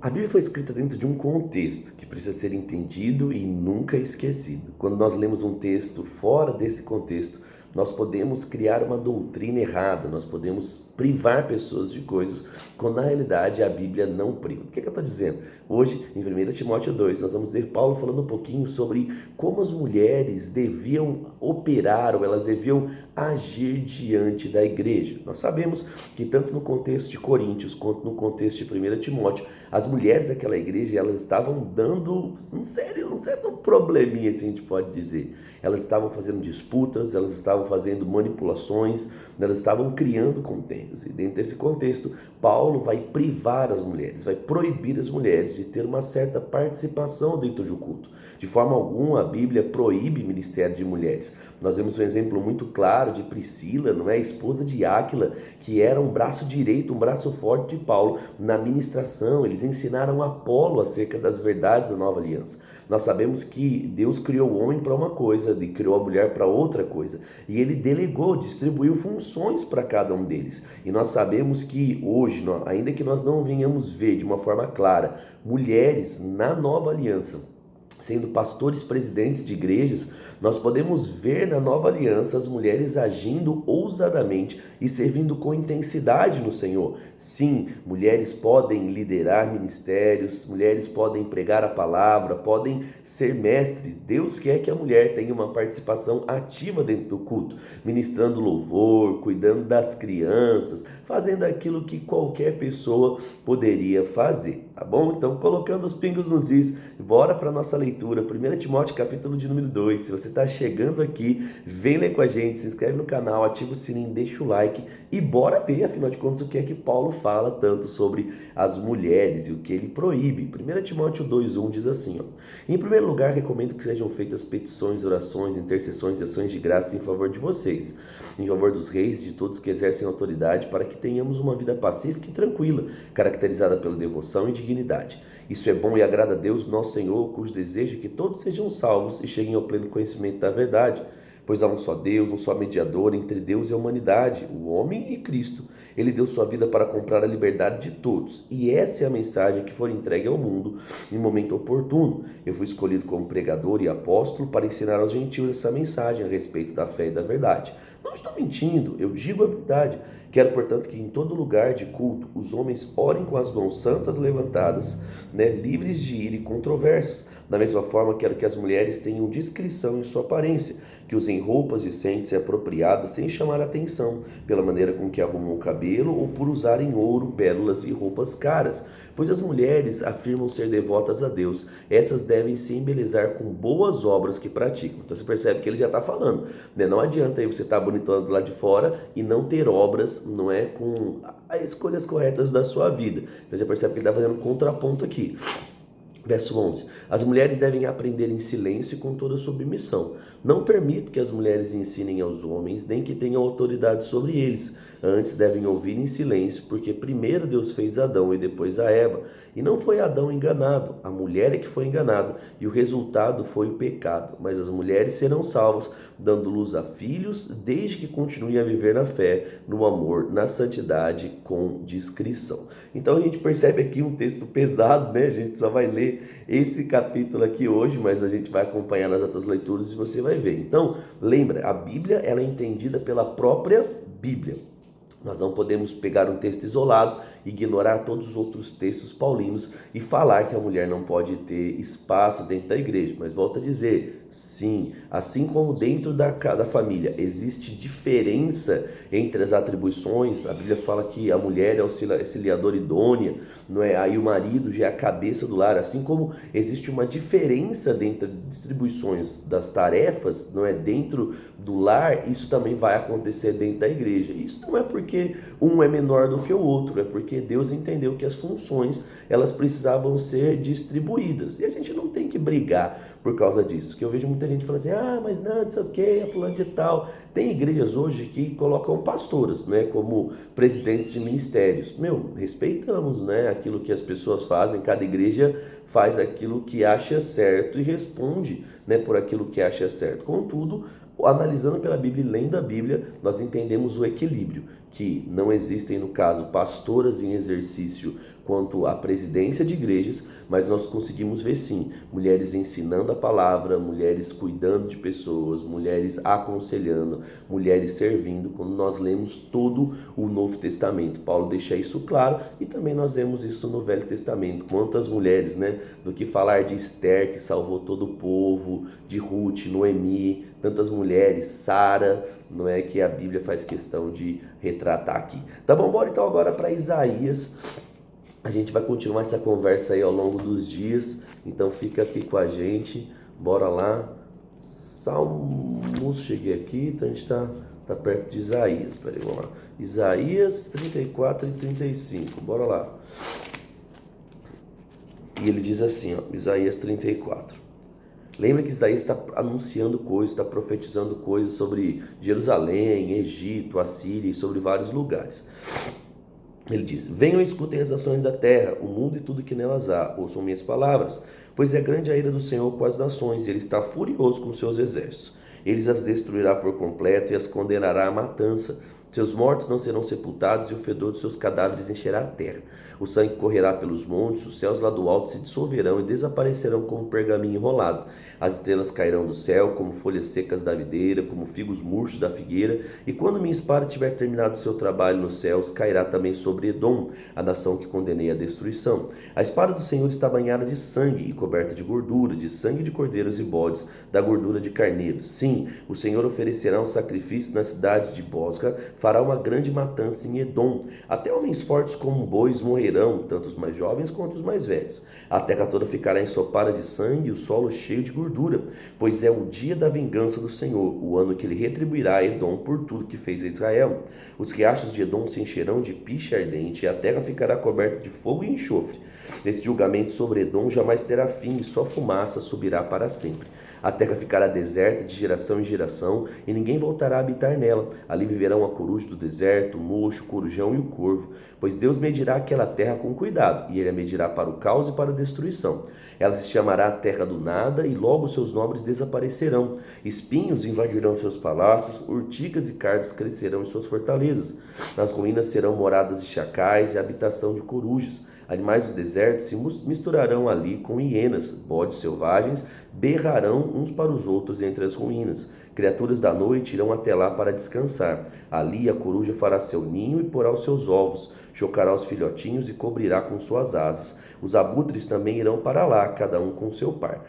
A Bíblia foi escrita dentro de um contexto que precisa ser entendido e nunca esquecido. Quando nós lemos um texto fora desse contexto, nós podemos criar uma doutrina errada, nós podemos privar pessoas de coisas, quando na realidade a Bíblia não priva. O que eu estou dizendo? Hoje, em 1 Timóteo 2, nós vamos ver Paulo falando um pouquinho sobre como as mulheres deviam operar ou elas deviam agir diante da igreja. Nós sabemos que tanto no contexto de Coríntios quanto no contexto de 1 Timóteo, as mulheres daquela igreja, elas estavam dando um certo probleminha, assim a gente pode dizer. Elas estavam fazendo disputas, elas estavam fazendo manipulações, elas estavam criando contendas. E dentro desse contexto, Paulo vai privar as mulheres, vai proibir as mulheres de ter uma certa participação dentro do culto. De forma alguma, a Bíblia proíbe o ministério de mulheres. Nós vemos um exemplo muito claro de Priscila, não é? A esposa de Áquila, que era um braço direito, um braço forte de Paulo na ministração. Eles ensinaram Apolo acerca das verdades da nova aliança. Nós sabemos que Deus criou o homem para uma coisa e criou a mulher para outra coisa. E ele delegou, distribuiu funções para cada um deles. E nós sabemos que hoje, ainda que nós não venhamos ver de uma forma clara mulheres na nova aliança sendo pastores presidentes de igrejas, nós podemos ver na nova aliança as mulheres agindo ousadamente e servindo com intensidade no Senhor. Sim, mulheres podem liderar ministérios, mulheres podem pregar a palavra, podem ser mestres. Deus quer que a mulher tenha uma participação ativa dentro do culto, ministrando louvor, cuidando das crianças, fazendo aquilo que qualquer pessoa poderia fazer, tá bom? Então, colocando os pingos nos is, bora para a nossa leitura. 1 Timóteo capítulo de número 2. Se você está chegando aqui, vem ler com a gente, se inscreve no canal, ativa o sininho, deixa o like e bora ver, afinal de contas, o que é que Paulo fala tanto sobre as mulheres e o que ele proíbe. 1 Timóteo 2:1 diz assim, ó: em primeiro lugar, recomendo que sejam feitas petições, orações, intercessões e ações de graça em favor de vocês, em favor dos reis e de todos que exercem autoridade, para que tenhamos uma vida pacífica e tranquila, caracterizada pela devoção e dignidade. Isso é bom e agrada a Deus, nosso Senhor, cujo desejo é que todos sejam salvos e cheguem ao pleno conhecimento da verdade. Pois há um só Deus, um só mediador entre Deus e a humanidade, o homem e Cristo. Ele deu sua vida para comprar a liberdade de todos. E essa é a mensagem que foi entregue ao mundo em momento oportuno. Eu fui escolhido como pregador e apóstolo para ensinar aos gentios essa mensagem a respeito da fé e da verdade. Não estou mentindo, eu digo a verdade. Quero, portanto, que em todo lugar de culto os homens orem com as mãos santas levantadas, livres de ira e controvérsias. Da mesma forma, quero que as mulheres tenham discrição em sua aparência, que usem roupas decentes e apropriadas sem chamar a atenção, pela maneira com que arrumam o cabelo ou por usarem ouro, pérolas e roupas caras. Pois as mulheres afirmam ser devotas a Deus. Essas devem se embelezar com boas obras que praticam. Então você percebe que ele já está falando, né? Não adianta aí você estar bonitando do lado de fora e não ter obras, não é, com as escolhas corretas da sua vida. Então já percebe que ele está fazendo um contraponto aqui. Verso 11. As mulheres devem aprender em silêncio e com toda submissão. Não permito que as mulheres ensinem aos homens, nem que tenham autoridade sobre eles. Antes devem ouvir em silêncio, porque primeiro Deus fez Adão e depois a Eva. E não foi Adão enganado, a mulher é que foi enganada, e o resultado foi o pecado. Mas as mulheres serão salvas, dando luz a filhos, desde que continuem a viver na fé, no amor, na santidade, com discrição. Então a gente percebe aqui um texto pesado, né? A gente só vai ler esse capítulo aqui hoje, mas a gente vai acompanhar nas outras leituras e você vai ver. Então, lembra, a Bíblia ela é entendida pela própria Bíblia. Nós não podemos pegar um texto isolado, ignorar todos os outros textos paulinos e falar que a mulher não pode ter espaço dentro da igreja. Mas volto a dizer, sim, assim como dentro da família existe diferença entre as atribuições, a Bíblia fala que a mulher é auxiliadora idônea, não é? Aí o marido já é a cabeça do lar, assim como existe uma diferença dentro das distribuições das tarefas, não é? Dentro do lar, isso também vai acontecer dentro da igreja. Isso não é porque um é menor do que o outro, é porque Deus entendeu que as funções elas precisavam ser distribuídas e a gente não tem que brigar por causa disso. Que eu vejo muita gente falando assim, mas não sei o que, fulano de tal. Tem igrejas hoje que colocam pastoras, né, como presidentes de ministérios. Respeitamos, né, aquilo que as pessoas fazem, cada igreja faz aquilo que acha certo e responde, né, por aquilo que acha certo. Contudo, analisando pela Bíblia e lendo a Bíblia, nós entendemos o equilíbrio, que não existem, no caso, pastoras em exercício quanto à presidência de igrejas, mas nós conseguimos ver sim, mulheres ensinando a palavra, mulheres cuidando de pessoas, mulheres aconselhando, mulheres servindo, quando nós lemos todo o Novo Testamento. Paulo deixa isso claro e também nós vemos isso no Velho Testamento. Quantas mulheres, né? Do que falar de Esther, que salvou todo o povo, de Ruth, Noemi, tantas mulheres, Sara, não é, que a Bíblia faz questão de retratar aqui. Tá bom, bora então agora para Isaías. A gente vai continuar essa conversa aí ao longo dos dias, então fica aqui com a gente, bora lá. Salmos, cheguei aqui, então a gente tá perto de Isaías, peraí, vamos lá. Isaías 34 e 35, bora lá. E ele diz assim, ó, Isaías 34. Lembra que Isaías está anunciando coisas, está profetizando coisas sobre Jerusalém, Egito, Assíria e sobre vários lugares. Ele diz: venham e escutem as ações da terra, o mundo e tudo que nelas há, ouçam minhas palavras, pois é grande a ira do Senhor com as nações, e ele está furioso com seus exércitos. Ele as destruirá por completo e as condenará à matança. Seus mortos não serão sepultados e o fedor dos seus cadáveres encherá a terra. O sangue correrá pelos montes, os céus lá do alto se dissolverão e desaparecerão como pergaminho enrolado. As estrelas cairão do céu como folhas secas da videira, como figos murchos da figueira. E quando minha espada tiver terminado seu trabalho nos céus, cairá também sobre Edom, a nação que condenei à destruição. A espada do Senhor está banhada de sangue e coberta de gordura, de sangue de cordeiros e bodes, da gordura de carneiros. Sim, o Senhor oferecerá um sacrifício na cidade de Bosca, fará uma grande matança em Edom. Até homens fortes como bois morrerão, tanto os mais jovens quanto os mais velhos. A terra toda ficará ensopada de sangue e o solo cheio de gordura, pois é o dia da vingança do Senhor, o ano que ele retribuirá a Edom por tudo que fez a Israel. Os riachos de Edom se encherão de piche ardente e a terra ficará coberta de fogo e enxofre. Esse julgamento sobre Edom jamais terá fim e sua fumaça subirá para sempre. A terra ficará deserta de geração em geração e ninguém voltará a habitar nela. Ali viverão a coruja do deserto, o mocho, o corujão e o corvo, pois Deus medirá aquela terra com cuidado, e ele a medirá para o caos e para a destruição. Ela se chamará a terra do nada, e logo seus nobres desaparecerão. Espinhos invadirão seus palácios, urtigas e cardos crescerão em suas fortalezas. Nas ruínas serão moradas de chacais e habitação de corujas. Animais do deserto se misturarão ali com hienas, bodes selvagens berrarão uns para os outros entre as ruínas. Criaturas da noite irão até lá para descansar. Ali a coruja fará seu ninho e porá os seus ovos, chocará os filhotinhos e cobrirá com suas asas. Os abutres também irão para lá, cada um com seu par.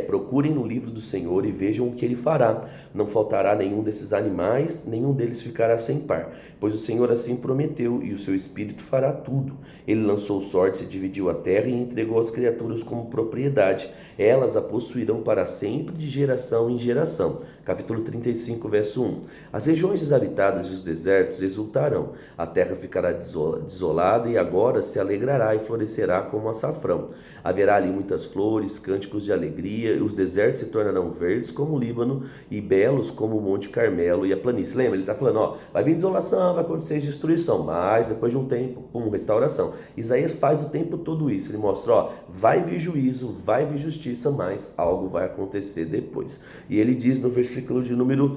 Procurem no livro do Senhor e vejam o que ele fará. Não faltará nenhum desses animais, nenhum deles ficará sem par, pois o Senhor assim prometeu, e o seu Espírito fará tudo. Ele lançou sortes e dividiu a terra e entregou as criaturas como propriedade. Elas a possuirão para sempre, de geração em geração. Capítulo 35, verso 1. As regiões desabitadas e os desertos exultarão. A terra ficará desolada e agora se alegrará e florescerá como açafrão. Haverá ali muitas flores, cânticos de alegria, e os desertos se tornarão verdes como o Líbano e belos como o Monte Carmelo e a planície. Lembra? Ele está falando, vai vir desolação, vai acontecer destruição, mas depois de um tempo, restauração. Isaías faz o tempo todo isso. Ele mostra, vai vir juízo, vai vir justiça, mas algo vai acontecer depois. E ele diz no versículo de número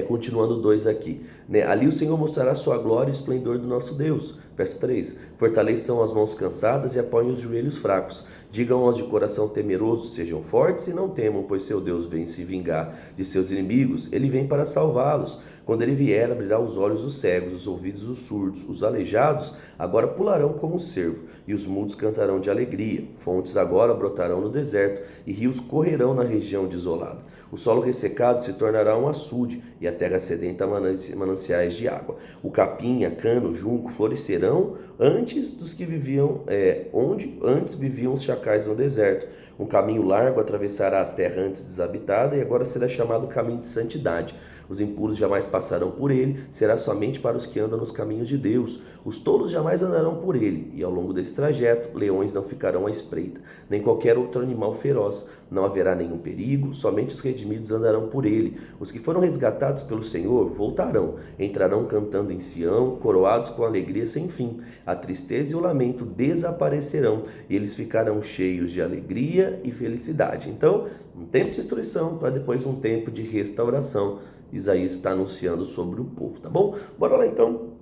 continuando 2 aqui, né? Ali o Senhor mostrará sua glória e o esplendor do nosso Deus. Verso 3. Fortaleçam as mãos cansadas e apoiem os joelhos fracos. Digam aos de coração temeroso, sejam fortes e não temam, pois seu Deus vem se vingar de seus inimigos. Ele vem para salvá-los. Quando ele vier, abrirá os olhos dos cegos, os ouvidos dos surdos. Os aleijados agora pularão como o cervo, e os mudos cantarão de alegria. Fontes agora brotarão no deserto, e rios correrão na região desolada. O solo ressecado se tornará um açude, e a terra sedenta mananciais de água. O capim, a cana, o junco florescerão antes dos que viviam, onde antes viviam os chacais no deserto. Um caminho largo atravessará a terra antes desabitada, e agora será chamado caminho de santidade. Os impuros jamais passarão por ele, será somente para os que andam nos caminhos de Deus. Os tolos jamais andarão por ele, e ao longo desse trajeto, leões não ficarão à espreita, nem qualquer outro animal feroz. Não haverá nenhum perigo, somente os redimidos andarão por ele. Os que foram resgatados pelo Senhor voltarão, entrarão cantando em Sião, coroados com alegria sem fim. A tristeza e o lamento desaparecerão, e eles ficarão cheios de alegria e felicidade. Então, um tempo de destruição para depois um tempo de restauração. Isaías está anunciando sobre o povo, tá bom? Bora lá então.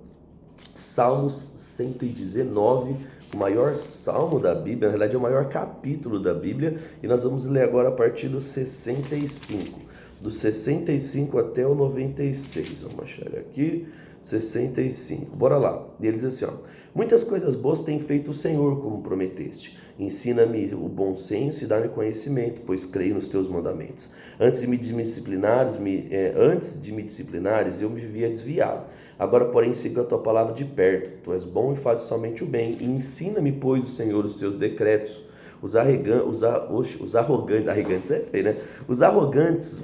Salmos 119, o maior salmo da Bíblia, na realidade é o maior capítulo da Bíblia, e nós vamos ler agora a partir do 65, do 65 até o 96, vamos achar aqui, 65, bora lá, e ele diz assim, ó: muitas coisas boas tem feito o Senhor, como prometeste. Ensina-me o bom senso e dá-me conhecimento, pois creio nos teus mandamentos. Antes de me disciplinares, eu me vivia desviado. Agora, porém, sigo a tua palavra de perto. Tu és bom e fazes somente o bem. E ensina-me, pois, o Senhor, os teus decretos. Os arrogantes é feio, né? Os arrogantes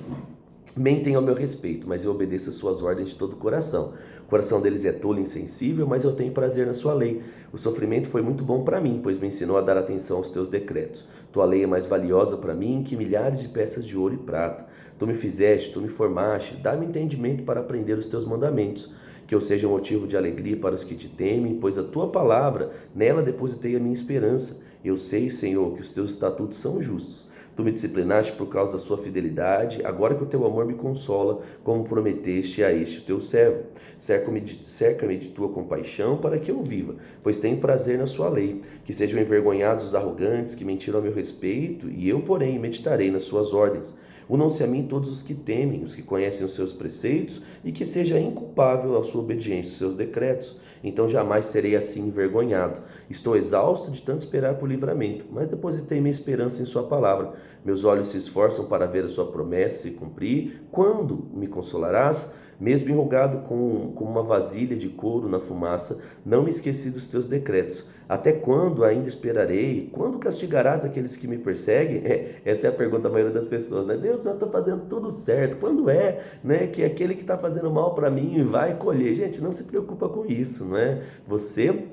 mentem ao meu respeito, mas eu obedeço as suas ordens de todo o coração. O coração deles é tolo e insensível, mas eu tenho prazer na sua lei. O sofrimento foi muito bom para mim, pois me ensinou a dar atenção aos teus decretos. Tua lei é mais valiosa para mim que milhares de peças de ouro e prata. Tu me fizeste, tu me formaste, dá-me entendimento para aprender os teus mandamentos. Que eu seja um motivo de alegria para os que te temem, pois a tua palavra, nela depositei a minha esperança. Eu sei, Senhor, que os teus estatutos são justos. Tu me disciplinaste por causa da sua fidelidade, agora que o teu amor me consola, como prometeste a este teu servo. Cerca-me de tua compaixão para que eu viva, pois tenho prazer na sua lei. Que sejam envergonhados os arrogantes que mentiram a meu respeito, e eu, porém, meditarei nas suas ordens. Unam-se a mim todos os que temem, os que conhecem os seus preceitos, e que seja inculpável a sua obediência aos seus decretos. Então jamais serei assim envergonhado. Estou exausto de tanto esperar por livramento, mas depositei minha esperança em sua palavra. Meus olhos se esforçam para ver a sua promessa se cumprir. Quando me consolarás? Mesmo enrugado com uma vasilha de couro na fumaça, não me esqueci dos teus decretos. Até quando ainda esperarei? Quando castigarás aqueles que me perseguem? Essa é a pergunta da maioria das pessoas, né? Deus, eu estou fazendo tudo certo. Quando é, né, que aquele que está fazendo mal para mim vai colher? Gente, não se preocupa com isso, não é? Você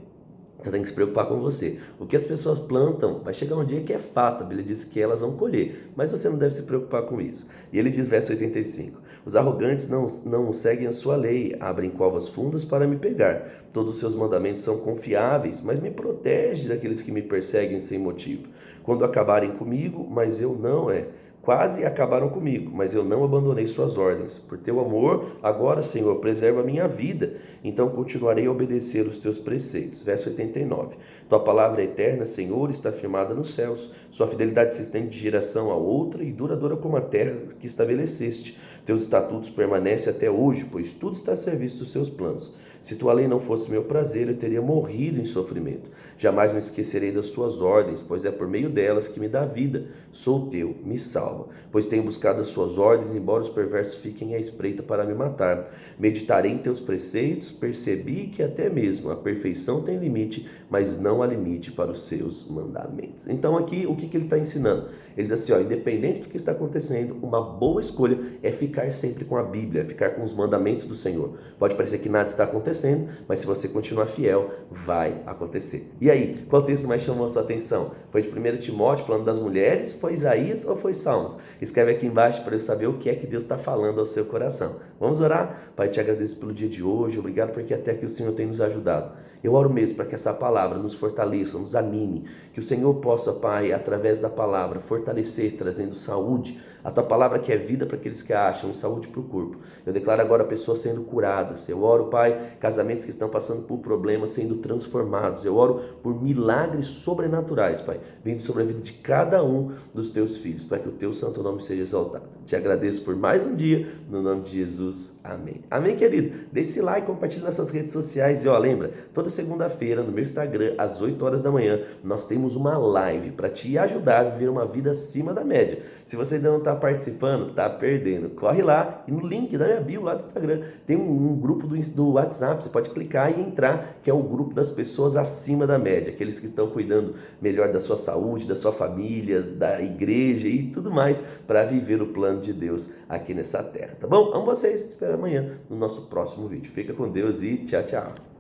tem que se preocupar com você. O que as pessoas plantam, vai chegar um dia que é fato, a Bíblia diz que elas vão colher, mas você não deve se preocupar com isso. E ele diz, verso 85, os arrogantes não seguem a sua lei, abrem covas fundas para me pegar. Todos os seus mandamentos são confiáveis, mas me protege daqueles que me perseguem sem motivo. Quando acabarem comigo, mas eu não quase acabaram comigo, mas eu não abandonei suas ordens. Por teu amor, agora, Senhor, preserva a minha vida. Então continuarei a obedecer os teus preceitos. Verso 89. Tua palavra é eterna, Senhor, está firmada nos céus. Sua fidelidade se estende de geração a outra e duradoura como a terra que estabeleceste. Teus estatutos permanecem até hoje, pois tudo está a serviço dos seus planos. Se tua lei não fosse meu prazer, eu teria morrido em sofrimento. Jamais me esquecerei das suas ordens, pois é por meio delas que me dá vida. Sou teu, me salva, pois tenho buscado as suas ordens, embora os perversos fiquem à espreita para me matar. Meditarei em teus preceitos, percebi que até mesmo a perfeição tem limite, mas não há limite para os seus mandamentos. Então aqui, o que ele está ensinando? Ele diz assim, independente do que está acontecendo, uma boa escolha é ficar sempre com a Bíblia, é ficar com os mandamentos do Senhor. Pode parecer que nada está acontecendo, mas se você continuar fiel, vai acontecer. E aí, qual texto mais chamou a sua atenção? Foi de 1 Timóteo, falando das mulheres? Foi Isaías ou foi Salmos? Escreve aqui embaixo para eu saber o que é que Deus está falando ao seu coração. Vamos orar? Pai, te agradeço pelo dia de hoje, obrigado porque até aqui o Senhor tem nos ajudado. Eu oro mesmo para que essa palavra nos fortaleça, nos anime, que o Senhor possa, Pai, através da palavra, fortalecer, trazendo saúde, a tua palavra que é vida para aqueles que a acham e saúde para o corpo. Eu declaro agora pessoas sendo curadas. Eu oro, Pai, casamentos que estão passando por problemas sendo transformados. Eu oro por milagres sobrenaturais, Pai, vindo sobre a vida de cada um dos teus filhos, para que o teu santo nome seja exaltado. Te agradeço por mais um dia, no nome de Jesus. Amém. Amém, querido? Deixe esse like, compartilhe nas suas redes sociais e lembra, toda segunda-feira no meu Instagram, às 8 horas da manhã, nós temos uma live para te ajudar a viver uma vida acima da média. Se você ainda não está participando, está perdendo. Corre lá e no link da minha bio lá do Instagram tem um grupo do WhatsApp, você pode clicar e entrar, que é o grupo das pessoas acima da média, aqueles que estão cuidando melhor da sua saúde, da sua família, da igreja e tudo mais para viver o plano de Deus aqui nessa terra, tá bom? Amo vocês, te espero amanhã no nosso próximo vídeo. Fica com Deus e tchau, tchau.